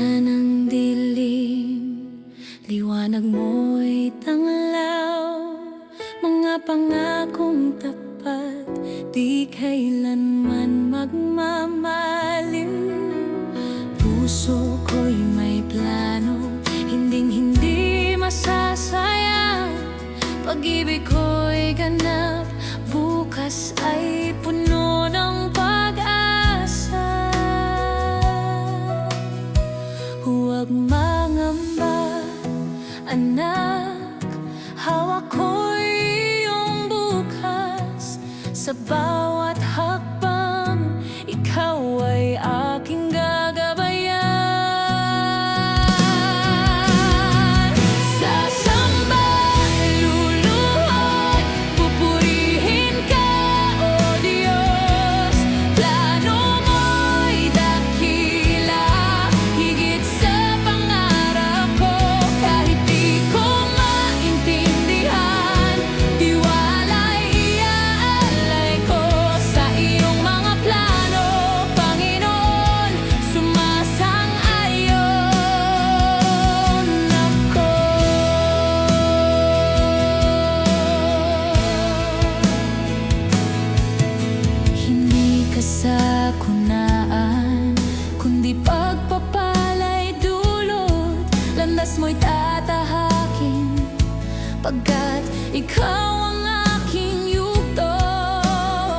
gitna ng dilim, liwanag mo'y tanglaw. Mga pangakong tapat, di kailanman magmamaliw. Puso ko'y may plano, hinding-hindi masasayang. Pag-ibig ko'y ganap, bukas ay puno ng pag-asa. Huwag mangamba, anak, hawak ko'y iyong bukas. Sa bawat hakbang, ikaw ay aking gagabayan. Sasamba, luluhod, pupurihin ka, O Diyos. Plano mo'y dakila, higit sa pangarap ko. Kahit di ko maintindihan, tiwala'y iaalay ko sa iyong mga plano, Panginoon. Sumasang-ayon ako. Hindi ka sa kunaan, kundi pagpapala'y dulot. Landas mo'y tatahakin, pagkat ikaw ang aking yugto.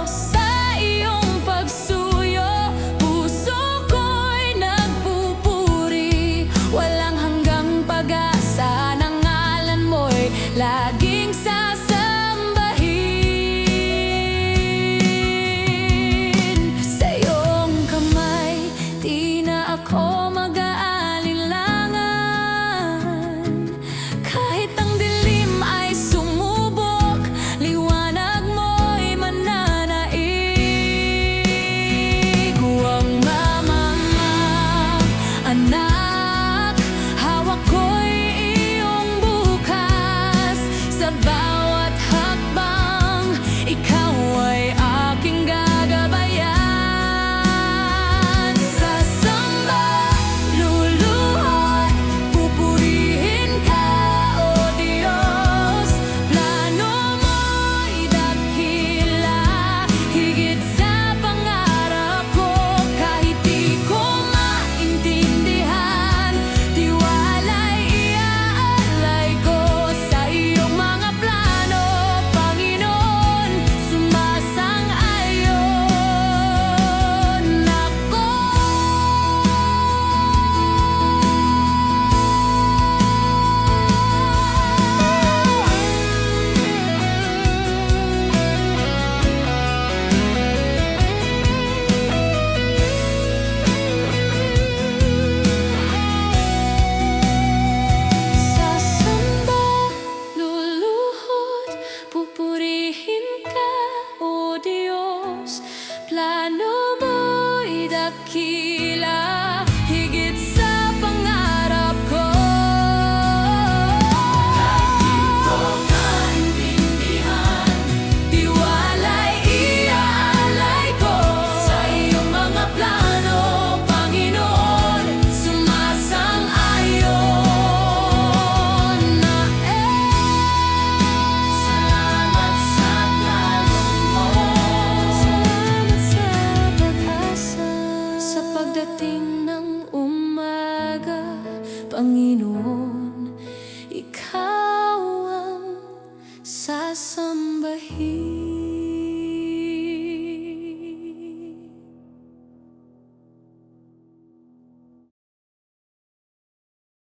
Sa iyong pagsuyo, puso ko'y nagpupuri. Walang hanggang pag-asa, ng ngalan mo'y laging sasambahin. Sa iyong kamay, di na ako mag-aalinlangan. Kahit ang dilim ay sumubok, liwanag mo'y mananaig. Huwag mamangak, anak, hawak ko'y iyong bukas. Sa bawat hakbang, ikaw ay aking gagabayan. Sasamba, luluhod, pupurihin ka, O Diyos. Plano mo'y dakila, higit sa pangarap ko. Kahit di ko maintindihan, tiwala'y iaalay ko sa iyong mga plano, Panginoon. Sumasang-ayon ako. Sasamba, luluhod, pupurihin ka, O Diyos. Plano mo'y dakila, higit sa pangarap ko. Kahit di ko maintindihan, tiwala'y iaalay ko sa iyong mga plano, Panginoon. Sumasang-ayon na salamat sa tulong mo. Salamat sa pag-asa. Sa pagdating ng umaga, Panginoon,